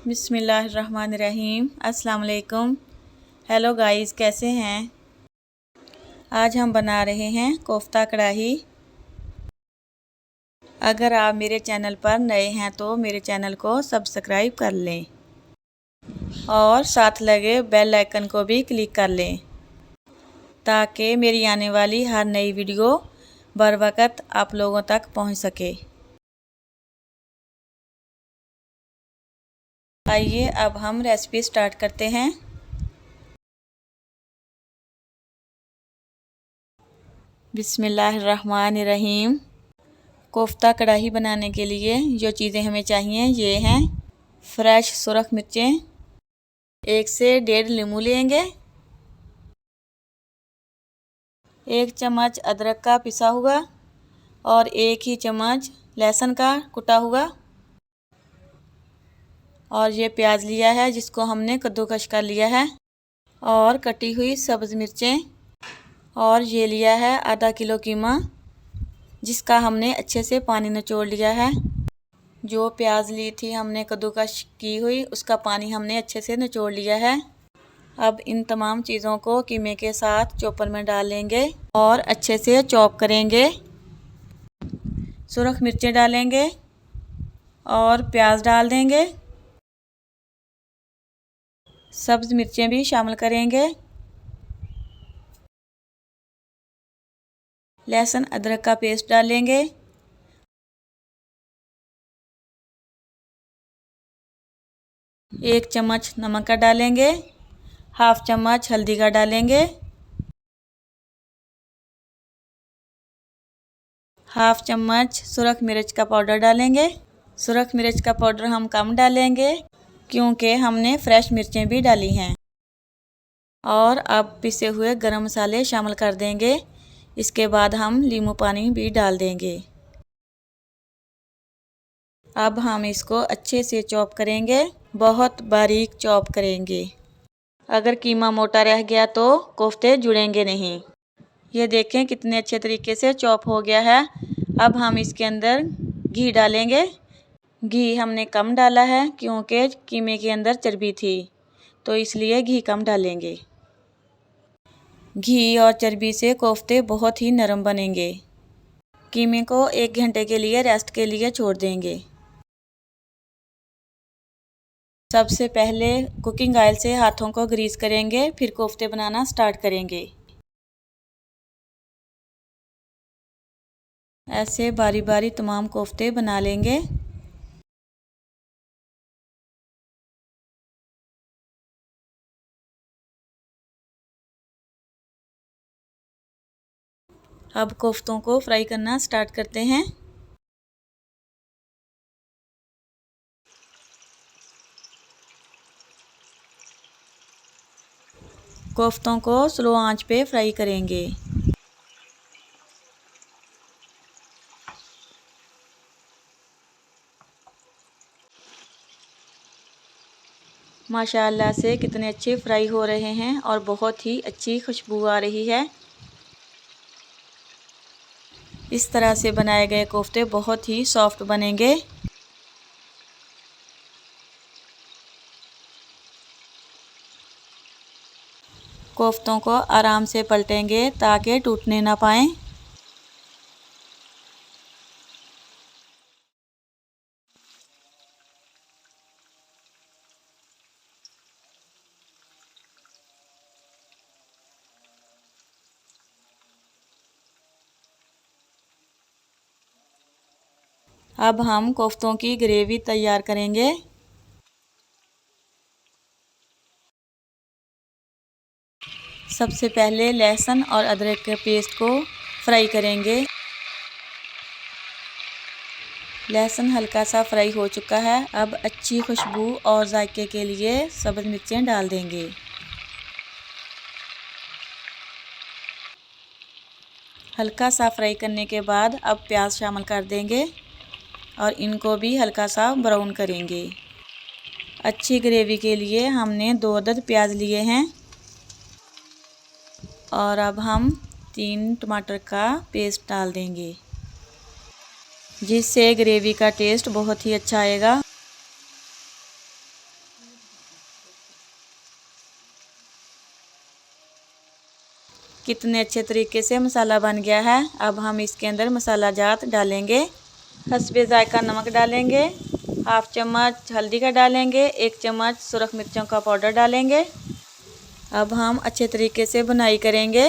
बिस्मिल्लाहिर्रहमानिर्रहीम। अस्सलाम वालेकुम। हेलो गाइस, कैसे हैं? आज हम बना रहे हैं कोफ्ता कढ़ाई। अगर आप मेरे चैनल पर नए हैं तो मेरे चैनल को सब्सक्राइब कर लें और साथ लगे बेल आइकन को भी क्लिक कर लें ताकि मेरी आने वाली हर नई वीडियो बर वक्त आप लोगों तक पहुंच सके। आइए अब हम रेसिपी स्टार्ट करते हैं। बिस्मिल्लाहिर्रहमानिर्रहीम। कोफ्ता कढ़ाई बनाने के लिए जो चीज़ें हमें चाहिए ये हैं फ्रेश सुरख मिर्चें, 1 से 1.5 नींबू लेंगे, 1 चम्मच अदरक का पिसा हुआ और 1 ही चम्मच लहसुन का कुटा हुआ, और ये प्याज लिया है जिसको हमने कद्दूकस कर लिया है, और कटी हुई सब्ज़ मिर्चें, और ये लिया है आधा किलो कीमा जिसका हमने अच्छे से पानी निचोड़ लिया है। जो प्याज ली थी हमने कद्दूकस की हुई उसका पानी हमने अच्छे से निचोड़ लिया है। अब इन तमाम चीज़ों को कीमे के साथ चॉपर में डाल लेंगे और अच्छे से चॉप करेंगे। सुरख मिर्चें डालेंगे और प्याज डाल देंगे, सब्ज़ मिर्चें भी शामिल करेंगे, लहसुन अदरक का पेस्ट डालेंगे, एक चम्मच नमक का डालेंगे, हाफ चम्मच हल्दी का डालेंगे, हाफ चम्मच सुरख मिर्च का पाउडर डालेंगे। सुरख मिर्च का पाउडर हम कम डालेंगे क्योंकि हमने फ्रेश मिर्चें भी डाली हैं। और अब पिसे हुए गरम मसाले शामिल कर देंगे। इसके बाद हम नींबू पानी भी डाल देंगे। अब हम इसको अच्छे से चॉप करेंगे, बहुत बारीक चॉप करेंगे। अगर कीमा मोटा रह गया तो कोफ्ते जुड़ेंगे नहीं। ये देखें कितने अच्छे तरीके से चॉप हो गया है। अब हम इसके अंदर घी डालेंगे। घी हमने कम डाला है क्योंकि कीमे के अंदर चर्बी थी, तो इसलिए घी कम डालेंगे। घी और चर्बी से कोफ्ते बहुत ही नरम बनेंगे। कीमे को 1 घंटे के लिए रेस्ट के लिए छोड़ देंगे। सबसे पहले कुकिंग ऑयल से हाथों को ग्रीस करेंगे, फिर कोफ्ते बनाना स्टार्ट करेंगे। ऐसे बारी बारी तमाम कोफ्ते बना लेंगे। अब कोफ्तों को फ्राई करना स्टार्ट करते हैं। कोफ्तों को स्लो आंच पे फ्राई करेंगे। माशाअल्लाह से कितने अच्छे फ्राई हो रहे हैं और बहुत ही अच्छी खुशबू आ रही है। इस तरह से बनाए गए कोफ्ते बहुत ही सॉफ्ट बनेंगे। कोफ्तों को आराम से पलटेंगे ताकि टूटने ना पाएं। अब हम कोफ्तों की ग्रेवी तैयार करेंगे। सबसे पहले लहसुन और अदरक के पेस्ट को फ्राई करेंगे। लहसुन हल्का सा फ्राई हो चुका है। अब अच्छी खुशबू और जायके के लिए सब्ज़ मिर्चें डाल देंगे। हल्का सा फ्राई करने के बाद अब प्याज शामिल कर देंगे और इनको भी हल्का सा ब्राउन करेंगे। अच्छी ग्रेवी के लिए हमने 2 अदद प्याज लिए हैं और अब हम 3 टमाटर का पेस्ट डाल देंगे जिससे ग्रेवी का टेस्ट बहुत ही अच्छा आएगा। कितने अच्छे तरीके से मसाला बन गया है। अब हम इसके अंदर मसाला जात डालेंगे। हस्बे जायका नमक डालेंगे, हाफ चम्मच हल्दी का डालेंगे, 1 चम्मच सुरख मिर्चों का पाउडर डालेंगे। अब हम अच्छे तरीके से बुनाई करेंगे।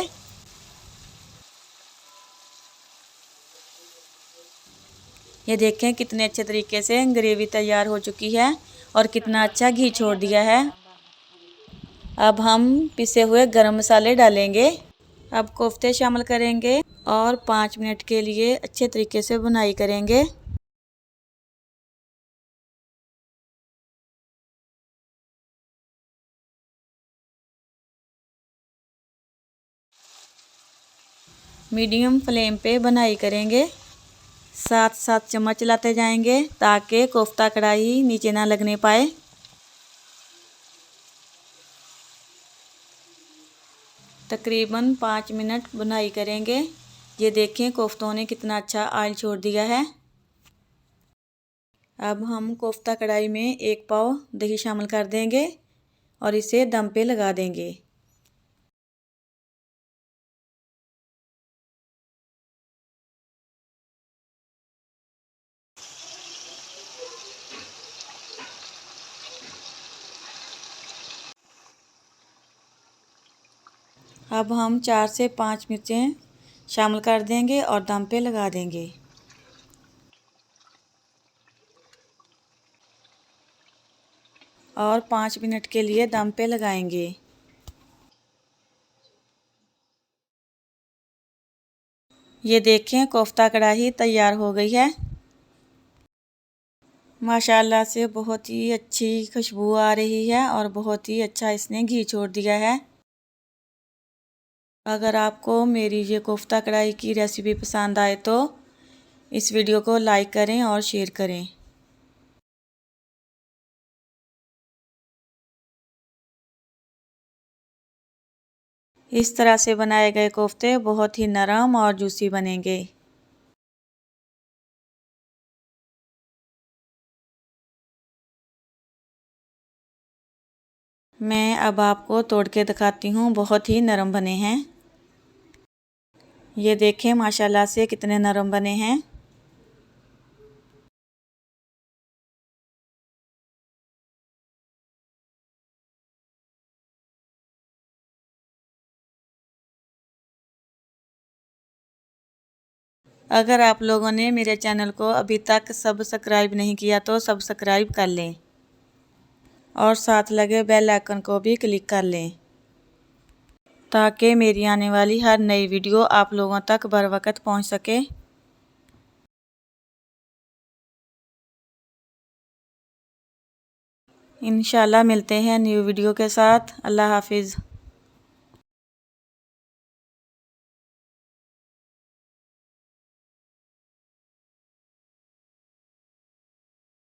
ये देखें कितने अच्छे तरीके से ग्रेवी तैयार हो चुकी है और कितना अच्छा घी छोड़ दिया है। अब हम पिसे हुए गरम मसाले डालेंगे। अब कोफ्ते शामिल करेंगे और 5 मिनट के लिए अच्छे तरीके से बुनाई करेंगे। मीडियम फ्लेम पे बुनाई करेंगे। साथ साथ चम्मच चलाते जाएंगे ताकि कोफ्ता कढ़ाई नीचे ना लगने पाए। तकरीबन 5 मिनट बुनाई करेंगे। ये देखें कोफ्तों ने कितना अच्छा ऑयल छोड़ दिया है। अब हम कोफ्ता कढ़ाई में 1 पाव दही शामिल कर देंगे और इसे दम पे लगा देंगे। अब हम 4 से 5 मिर्चें शामिल कर देंगे और दम पे लगा देंगे। और 5 मिनट के लिए दम पे लगाएंगे। ये देखें कोफ्ता कढ़ाई तैयार हो गई है। माशाल्लाह से बहुत ही अच्छी खुशबू आ रही है और बहुत ही अच्छा इसने घी छोड़ दिया है। अगर आपको मेरी ये कोफ्ता कढ़ाई की रेसिपी पसंद आए तो इस वीडियो को लाइक करें और शेयर करें। इस तरह से बनाए गए कोफ्ते बहुत ही नरम और जूसी बनेंगे। मैं अब आपको तोड़ के दिखाती हूँ, बहुत ही नरम बने हैं। ये देखें माशाल्लाह से कितने नरम बने हैं। अगर आप लोगों ने मेरे चैनल को अभी तक सब्सक्राइब नहीं किया तो सब्सक्राइब कर लें और साथ लगे बेल आइकन को भी क्लिक कर लें ताकि मेरी आने वाली हर नई वीडियो आप लोगों तक बर वक्त पहुँच सके। इंशाल्लाह मिलते हैं न्यू वीडियो के साथ। अल्लाह हाफिज़।